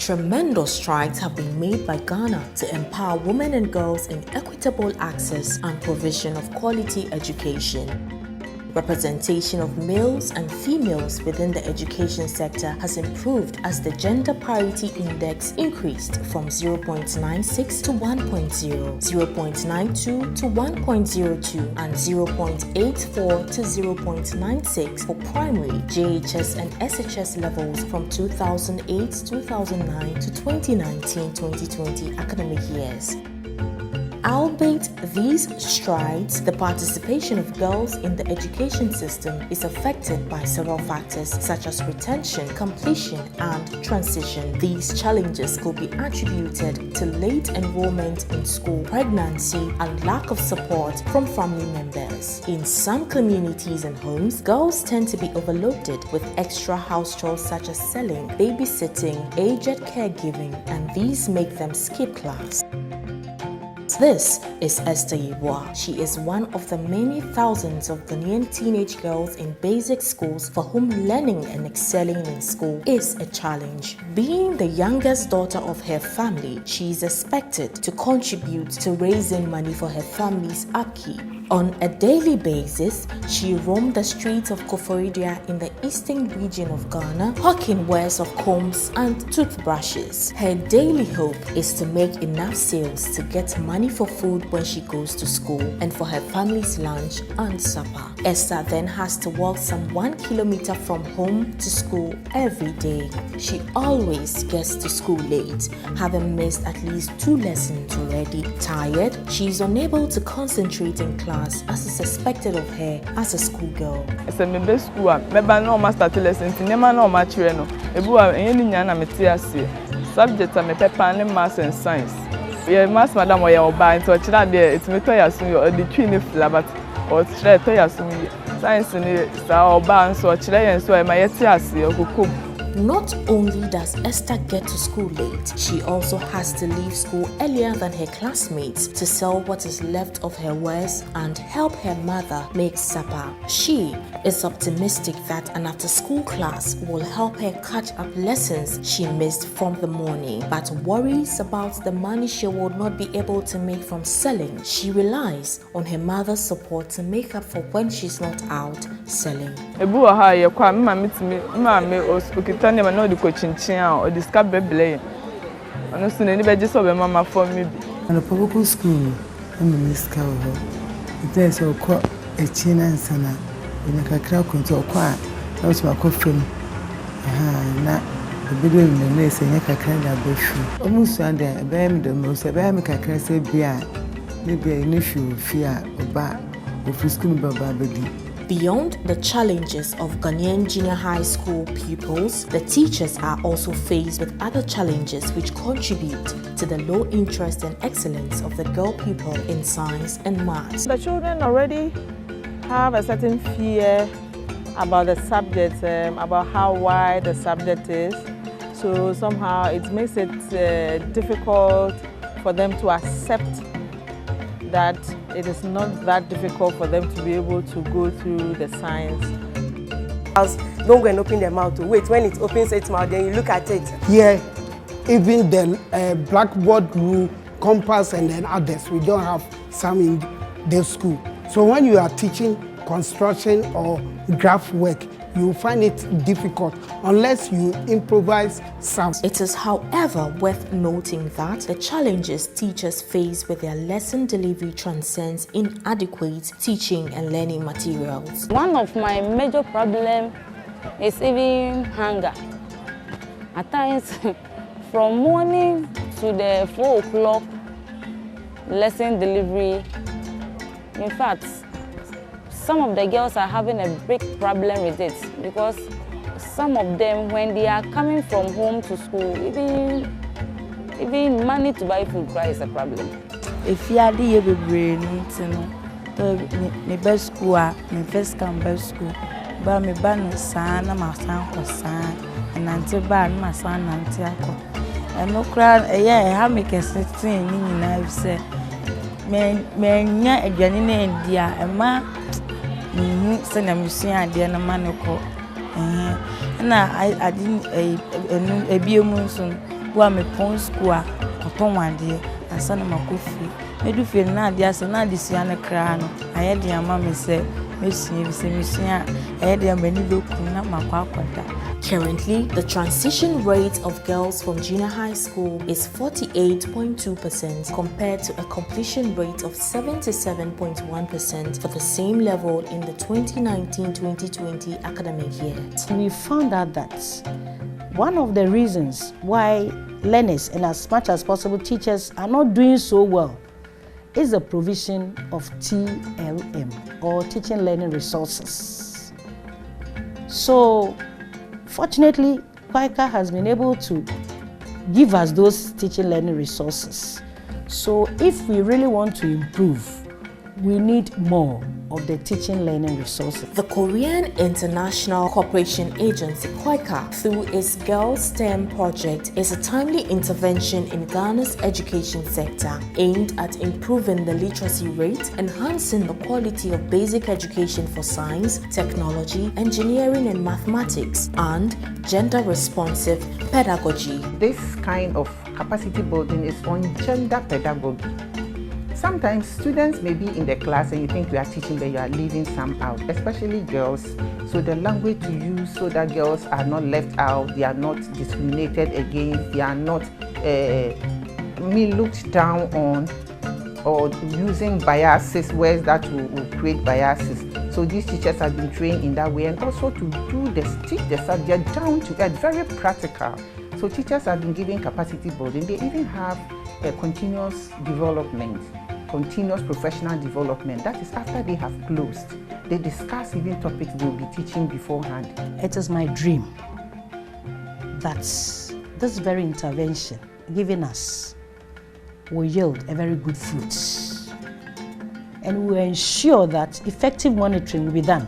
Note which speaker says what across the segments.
Speaker 1: Tremendous strides have been made by Ghana to empower women and girls in equitable access and provision of quality education. Representation of males and females within the education sector has improved as the Gender Parity Index increased from 0.96 to 1.0, 0.92 to 1.02, and 0.84 to 0.96 for primary, JHS and SHS levels from 2008-2009 to 2019-2020 academic years. Albeit these strides, the participation of girls in the education system is affected by several factors such as retention, completion, and transition. These challenges could be attributed to late enrollment in school, pregnancy, and lack of support from family members. In some communities and homes, girls tend to be overloaded with extra house chores such as selling, babysitting, aged caregiving, and these make them skip class. This is Esther Yeboah. She is one of the many thousands of Ghanaian teenage girls in basic schools for whom learning and excelling in school is a challenge. Being the youngest daughter of her family, she is expected to contribute to raising money for her family's upkeep. On a daily basis, she roamed the streets of Koforidua in the eastern region of Ghana, hawking wares of combs and toothbrushes. Her daily hope is to make enough sales to get money for food when she goes to school and for her family's lunch and supper. Esther then has to walk some 1 kilometer from home to school every day. She always gets to school late, having missed at least 2 lessons already. Tired, she is unable to concentrate in class as is expected of her as a schoolgirl.
Speaker 2: It's a best school. Maybe no ma start lesson. Never no ma children. Ebu any nyana metiasi. Subject am paper and maths and science. Yeah, maths madam oya oba into a chira there. It's me to yasun you the twin flabat or chira to yasun science ni sa oba so chira yen so e ma yetiasi okukum.
Speaker 1: Not only does Esther get to school late, she also has to leave school earlier than her classmates to sell what is left of her wares and help her mother make supper. She is optimistic that an after-school class will help her catch up lessons she missed from the morning, but worries about the money she will not be able to make from selling. She relies on her mother's support to make up for when she's not out selling.
Speaker 2: Tanya no the coaching or discover belay. And soon anybody saw mama for me.
Speaker 3: And a public school, I'm in this cow. There's a quite a chin and sana in a crack into a quiet. That's my coffin. Not the video in the nest and a kind of bush. Almost under a bam, the most a bam, I can say beer. Maybe an issue, fear, or bad, if you school baby.
Speaker 1: Beyond the challenges of Ghanaian junior high school pupils, the teachers are also faced with other challenges which contribute to the low interest and excellence of the girl pupil in science and maths.
Speaker 4: The children already have a certain fear about the subject, about how wide the subject is. So somehow it makes it difficult for them to accept that it is not that difficult for them to be able to go through the science.
Speaker 5: Don't go and open their mouth. Wait, when it opens its mouth, then you look at it.
Speaker 6: Yeah, even the blackboard rule, compass, and then others, we don't have some in the school. So when you are teaching construction or graph work, you find it difficult unless you improvise some.
Speaker 1: It is, however, worth noting that the challenges teachers face with their lesson delivery transcends inadequate teaching and learning materials.
Speaker 7: One of my major problems is even hunger. At times, from morning to the 4 o'clock lesson delivery, in fact, some of the girls are having a big problem with it because some of them, when they are coming from home to school, even money to buy food is a problem.
Speaker 8: If you are the brain, my best school, my first come best school, but my ban son, my son, and until ban my son, and and no crowd, I make a certain in life, say, men, a janine India, and ma. Send a museum idea na manoko. Na I didn't a biomunsun Wa me pon school a oton wade ansa na makofi. Me do feel na dia se na disia ne kra no. Aye dia ma me se
Speaker 1: Currently, the transition rate of girls from junior high school is 48.2% compared to a completion rate of 77.1% for the same level in the 2019-2020 academic year.
Speaker 9: We found out that one of the reasons why learners and as much as possible teachers are not doing so well is the provision of TLM or teaching learning resources. So fortunately, KOICA has been able to give us those teaching learning resources. So if we really want to improve, we need more of the teaching learning resources.
Speaker 1: The Korean International Cooperation Agency, KOICA, through its Girls STEM project, is a timely intervention in Ghana's education sector aimed at improving the literacy rate, enhancing the quality of basic education for science, technology, engineering and mathematics, and gender-responsive pedagogy.
Speaker 10: This kind of capacity building is on gender pedagogy. Sometimes students may be in the class and you think we are teaching, but you are leaving some out, especially girls. So the language to use so that girls are not left out, they are not discriminated against, they are not looked down on, or using biases, words that will create biases. So these teachers have been trained in that way, and also to teach the subject down to earth, very practical. So teachers have been given capacity building. They even have a continuous development, continuous professional development. That is after they have closed. They discuss even topics they will be teaching beforehand.
Speaker 9: It is my dream that this very intervention given us will yield a very good fruit, and will ensure that effective monitoring will be done,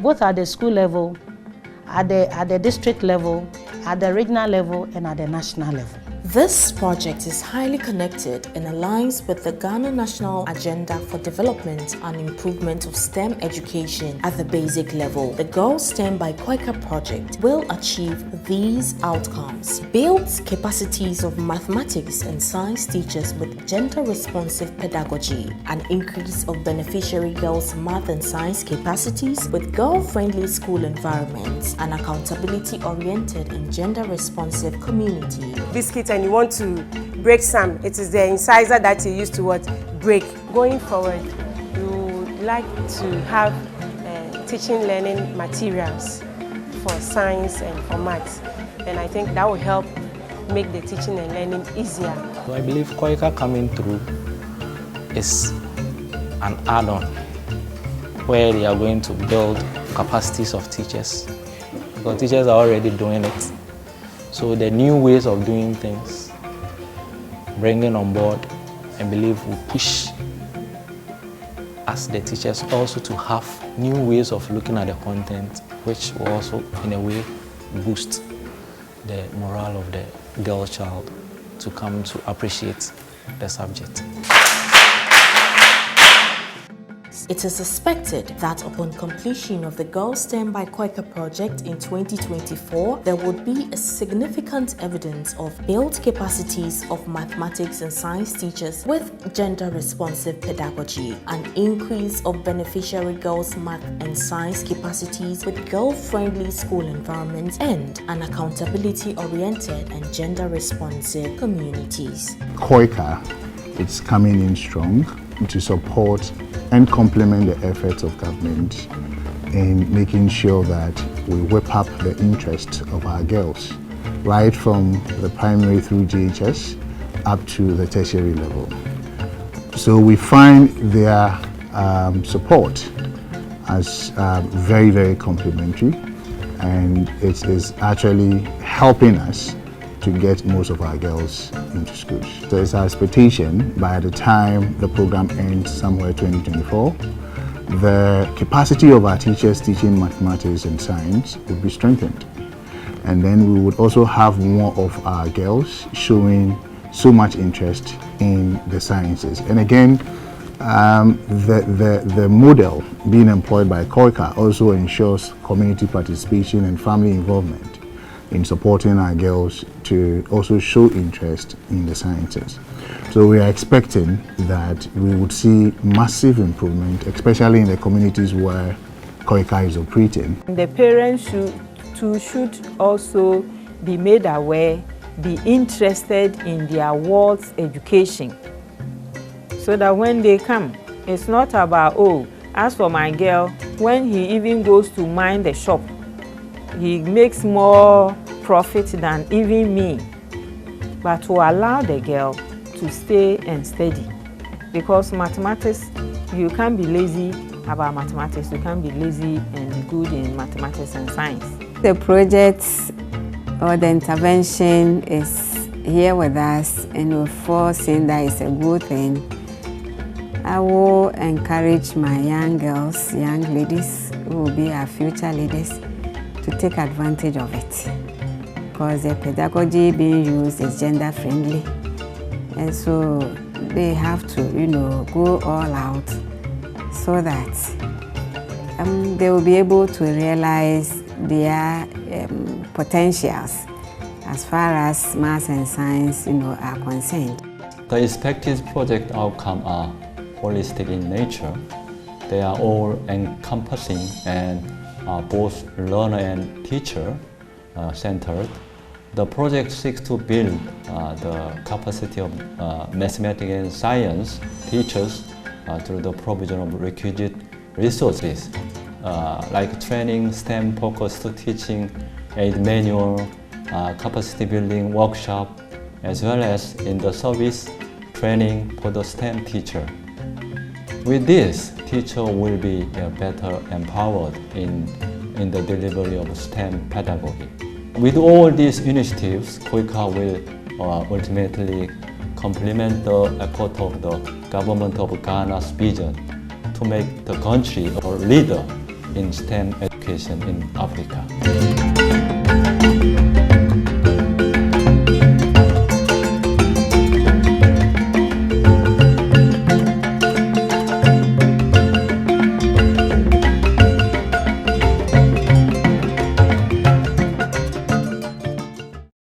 Speaker 9: both at the school level, at the district level, at the regional level, and at the national level.
Speaker 1: This project is highly connected and aligns with the Ghana National Agenda for Development and Improvement of STEM Education at the basic level. The Girls STEM by KOICA project will achieve these outcomes: build capacities of mathematics and science teachers with gender-responsive pedagogy, an increase of beneficiary girls' math and science capacities with girl-friendly school environments, an accountability-oriented and gender-responsive community.
Speaker 5: Biscuit and you want to break some, it is the incisor that you use to break. Going forward, you would like to have teaching learning materials for science and for maths, and I think that will help make the teaching and learning easier.
Speaker 11: So I believe KOICA coming through is an add-on where they are going to build capacities of teachers, because teachers are already doing it. So the new ways of doing things, bringing on board, I believe will push us, the teachers, also to have new ways of looking at the content, which will also, in a way, boost the morale of the girl child to come to appreciate the subject.
Speaker 1: It is expected that upon completion of the Girls STEM by KOICA project in 2024, there would be a significant evidence of built capacities of mathematics and science teachers with gender-responsive pedagogy, an increase of beneficiary girls' math and science capacities with girl-friendly school environments, and an accountability-oriented and gender-responsive communities.
Speaker 12: KOICA is coming in strong to support and complement the efforts of government in making sure that we whip up the interest of our girls, right from the primary through GHS up to the tertiary level. So we find their support as very, very complimentary, and it is actually helping us to get most of our girls into schools. So it's our expectation by the time the program ends somewhere 2024, the capacity of our teachers teaching mathematics and science would be strengthened. And then we would also have more of our girls showing so much interest in the sciences. And again, the model being employed by KOICA also ensures community participation and family involvement. in supporting our girls to also show interest in the sciences. So we are expecting that we would see massive improvement, especially in the communities where KOICA is operating.
Speaker 4: The parents should also be made aware, be interested in their world's education, so that when they come, it's not about, oh, as for my girl, when he even goes to mind the shop, he makes more profit than even me. But to allow the girl to stay and study, because mathematics, you can't be lazy about mathematics, you can't be lazy and be good in mathematics and science.
Speaker 13: The project or the intervention is here with us, and we're foreseeing that it's a good thing. I will encourage my young girls, young ladies who will be our future leaders, to take advantage of it, because the pedagogy being used is gender friendly, and so they have to, go all out so that they will be able to realize their potentials as far as maths and science, are concerned.
Speaker 14: The expected project outcomes are holistic in nature. They are all encompassing and both learner and teacher centered. The project seeks to build the capacity of mathematics and science teachers through the provision of requisite resources like training, STEM-focused teaching, aid manual, capacity building workshop, as well as in the service training for the STEM teacher. With this, teacher will be better empowered in the delivery of STEM pedagogy. With all these initiatives, KOICA will ultimately complement the effort of the government of Ghana's vision to make the country a leader in STEM education in Africa.